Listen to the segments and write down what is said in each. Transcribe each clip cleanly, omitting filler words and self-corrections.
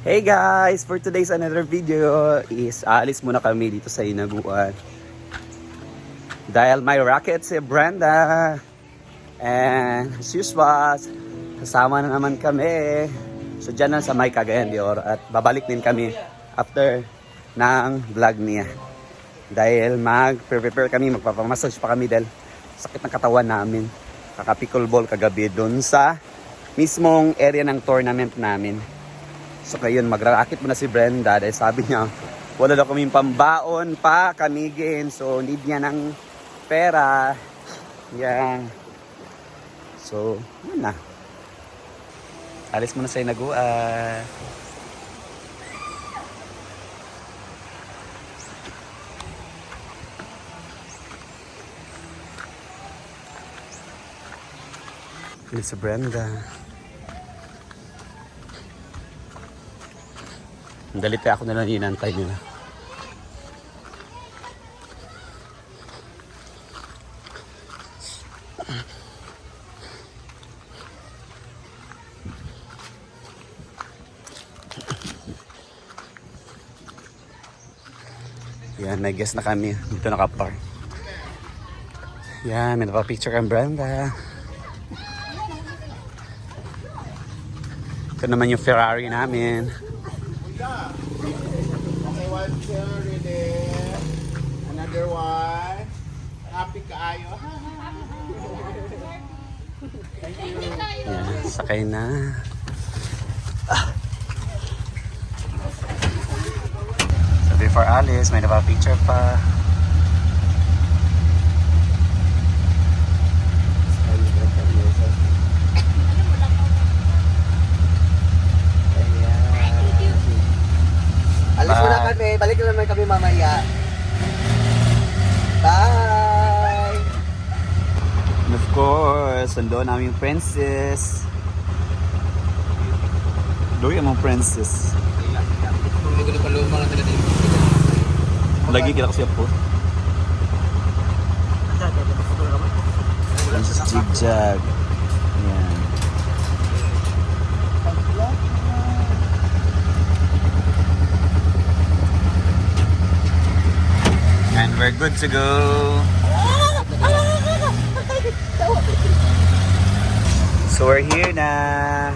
Hey guys! For today's another video is aalis muna kami dito sa Hinaguan. Dahil may racket si Brenda. And as usual, kasama na naman kami. So dyan na sa may Cagayan de Oro. At babalik din kami after ng vlog niya. Dahil mag-prepare kami, magpapamassage pa kami dahil sakit ng katawan namin. Kaka-pickleball kagabi doon sa mismong area ng tournament namin. So ngayon, magra-racket muna si Brenda dahil sabi niya, wala daw kaming pambaon pa kamigin. So need niya ng pera. Yan. So, yun na. Alis muna sa Hinaguan. Yun si Brenda. Dalit ako na lang inantay nila. Yan, may guess na kami. Dito nakapark. Yan, may napapicture kang Brenda. Ito naman yung Ferrari namin. Okay, one cherry there. Another one. Happy kaayo. Thank you. Yan, sakay na. So before Alice, may napapicture pa. Alis muna kami. Balik na naman kami mamaya. Bye! And of course, sundo namin yung princess. Doon yung mga princess. Lagi kita ko siya po. Princess Jigjag. Yan. And we're good to go. So we're here na.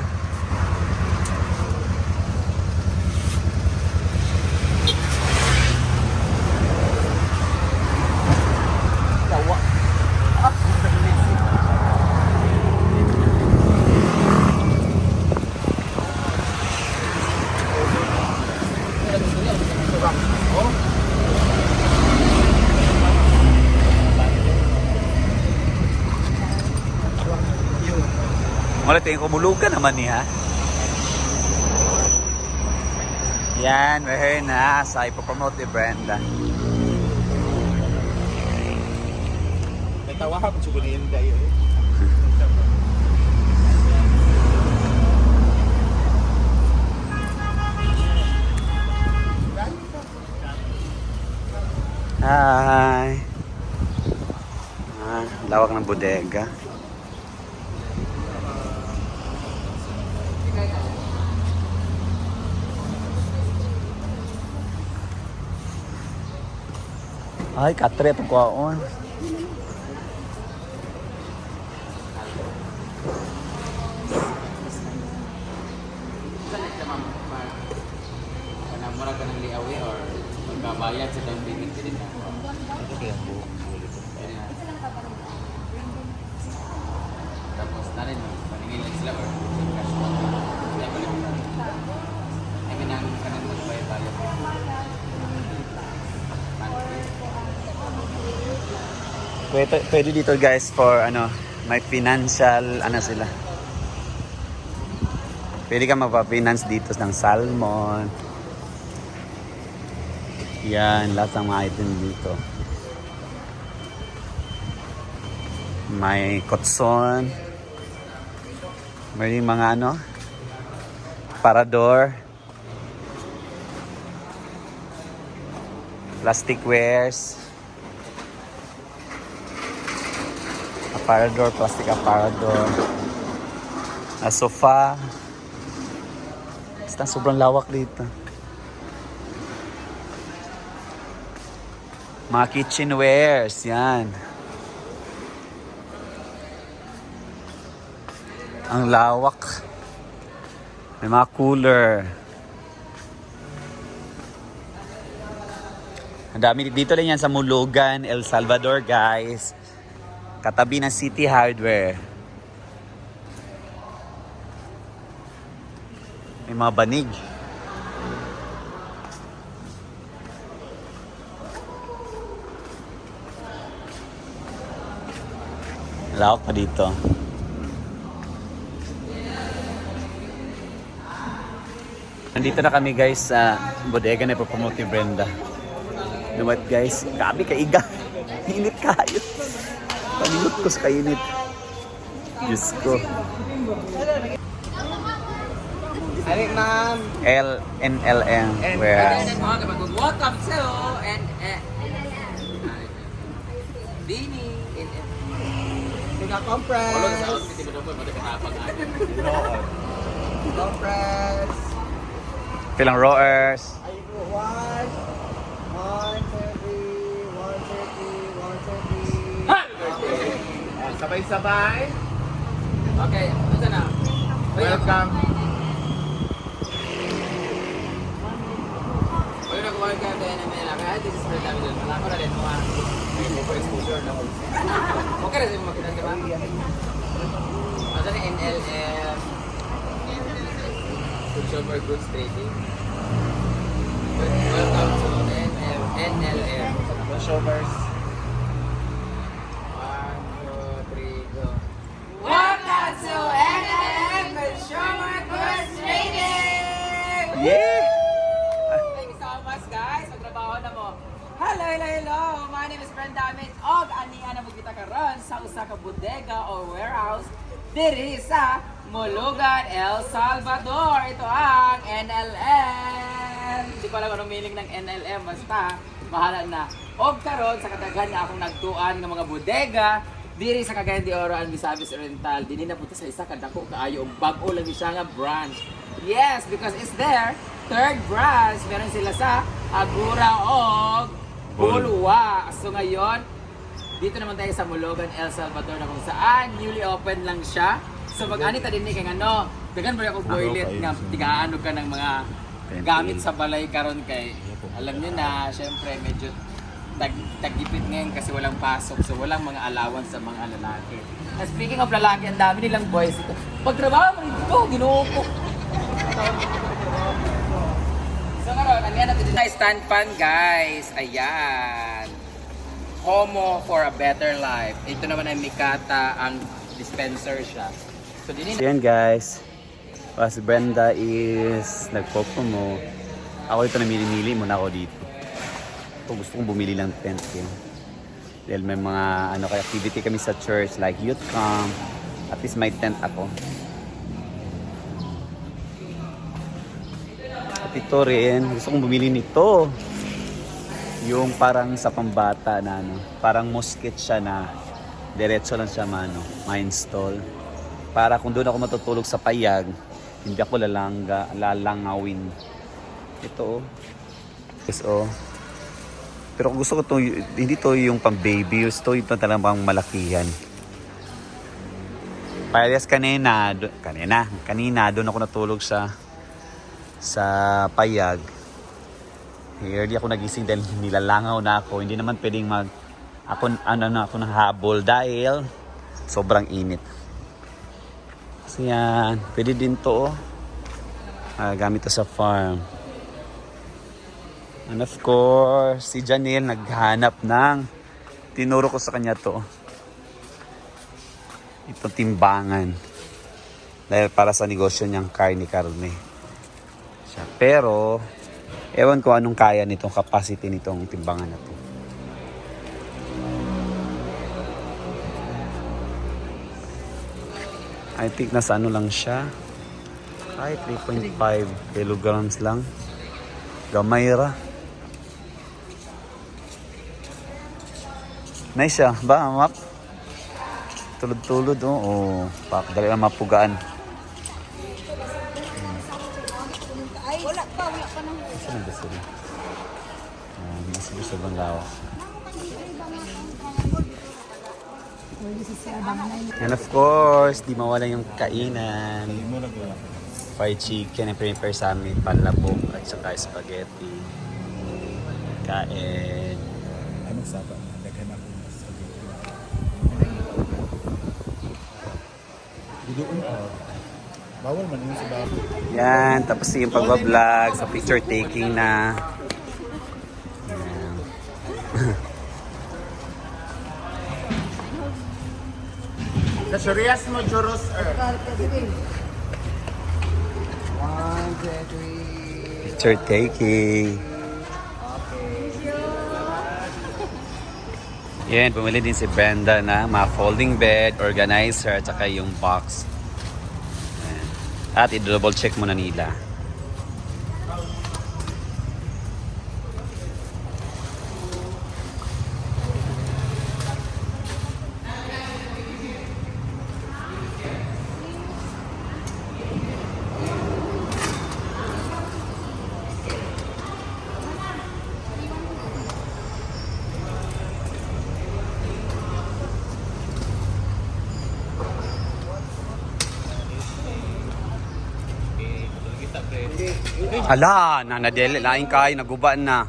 Wala tayong kumulugan naman niya. Yan, we're here na sa ipopromote ni Brenda. Natawa ko sa guliin kayo. Hi! Lawak ng bodega. Ay, katre ito kwaon. Mura ka ng liawi or magbabayad sa down payment din na. Ito kaya ang buhok. Tapos na rin, maningil lang sila or cash mo. Kaya balik mo. I mean, ang kanang magbayad-bayad. Pwede dito guys for ano, may financial ano sila. Pwede ka magpa-finance dito ng salmon. Yan, lahat ng mga item dito. May kotson. May mga ano, parador. Plastic wares. Aparador, plastic aparador. A sofa. kita. Sobrang lawak dito. Mga kitchenwares, yan. Ang lawak. May mga cooler. Ang dami dito lang yan sa Mulugan, El Salvador, guys. Katabi ng City Hardware. May mga banig. Lawak pa dito. Nandito na kami guys sa bodega na ipopromote ni Brenda. You know what guys? Grabe kaiga. Init kayo. Paminot ko sa kainit. Diyos ko. Ari, ma'am. NLM. Where? Welcome to Dini. Compress. Compress. Pilang roers. Ay, 130, 130, 130. Sabay-sabay. Okay, ito na. Welcome. Pwede na kumain ka ng NML. Kaya this is very damage. Malako na rin mga exposure na. Okay na sa'yo makinan, di ba? Ito na NLM. Consumer Goods Trading. Welcome to NLM. Consumers. 1, 2, 3, go. Welcome to NLM Consumer Goods Trading! Yeah! Thank you so much guys. Magtrabaho na mo. Hello, hello, hello. My name is Brenda Amit. Og anihan na mo kita karon sa usa ka bodega o warehouse diri sa Mulugan, El Salvador. Ito ang NLM. Hindi ko alam anong meaning ng NLM. Basta, mahala na. Og karon sa katagan nga akong nagtuan ng mga bodega diri sa Cagayan de Oro and Misamis Oriental. Dili na punta sa isa ka dako kaayo og bag-o lang siya nga branch. Yes, because it's their third branch. Meron sila sa Agura og Bulwa. So ngayon, dito naman tayo sa Mulugan, El Salvador na kung saan newly open lang siya. So mag-ani ta din ni kay ano, dagan ba ako toilet nga tigaano ka ng mga gamit sa balay karon kay alam niyo na, syempre medyo tagipit ngayon kasi walang pasok, so walang mga allowance sa mga lalaki. And speaking of lalaki, ang dami nilang boys ito. Pagtrabaho mo dito, ginoo ko. So karon, ang natin dito stand pan guys. Ayan. Homo for a better life. Ito naman ay Mikata, ang dispenser siya. So din So yan guys. Si Brenda is nagpo-promo. Ako ito namili-mili muna ako dito. Kung gusto kong bumili ng tent yun. Dahil may mga activity kami sa church like youth camp. At least may tent ako. At ito rin, gusto kong bumili nito. Yung parang sa pambata na parang mosquito siya na diretso lang siya ma-install. Para kung doon ako matutulog sa payag, hindi ako lalangawin. Ito Yes, Pero kung gusto ko to, hindi to yung pang baby, gusto ito talagang pang malakihan. Parehas kanina doon ako natulog sa payag. Early ako nagising dahil nilalangaw na ako. Hindi naman pwedeng ako nahabol dahil sobrang init. So yan, pwede din to. Gamit to sa farm. And of course, si Janelle naghanap ng tinuro ko sa kanya to. Itong timbangan. Dahil para sa negosyo niyang karne. Pero ewan ko anong kaya nitong capacity nitong timbangan na to. I think nasa lang siya. Ay, 3.5 kilograms lang. Gamay ra. Nice siya. Ba, map? Tulod-tulod, Dali lang mapugaan. Saan ba sila? Mas gusto bang lawas. And of course, di mawala yung kainan. Fried chicken and prepare sa amin, panlabok at saka spaghetti. Kain. Anong sapa? Daghan ako ng spaghetti. Didoon pa. Bawal man yun sa babo. Yan, tapos yung pagbablog sa picture taking na. Yan. Kasurias mo, churros, One, two, three. Picture taking. Yan, bumili din si Brenda na mga folding bed, organizer, at saka yung box. Yan. At i-double check muna nila. Hala, nanadeli, laing kayo, naguban na.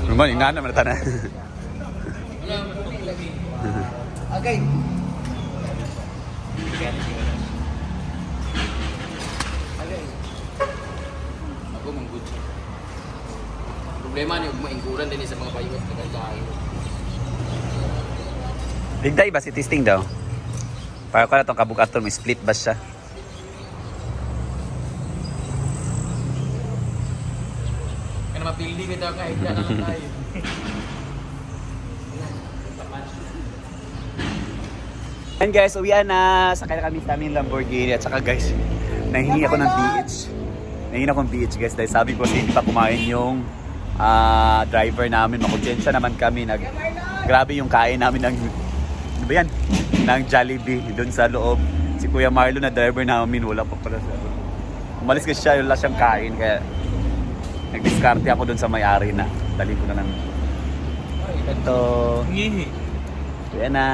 Naman, ina naman na. Okay. Ako manggod siya. Problema niyo, maingkuran din sa mga payot na kagkain. Ligday ba si testing daw? Para ko na itong kabukaton, may split ba siya? Kaya mapildi kita kahit yan lang tayo. And guys, uwian na. Sakay na kami sa aming Lamborghini. At saka guys, nahingi ako ng BH. Nahingi ako ng BH guys. Dahil sabi ko, hindi pa kumain yung driver namin. Makonsensya naman kami. Grabe yung kain namin ng, ano ba yan? Ng Jollibee doon sa loob. Si Kuya Marlo na driver namin, wala pa pala siya. Umalis kasi siya, wala siyang kain. Kaya nagdiskarte ako doon sa may-ari na. Dali ko na lang. Ito. Ngihi. Uwian na.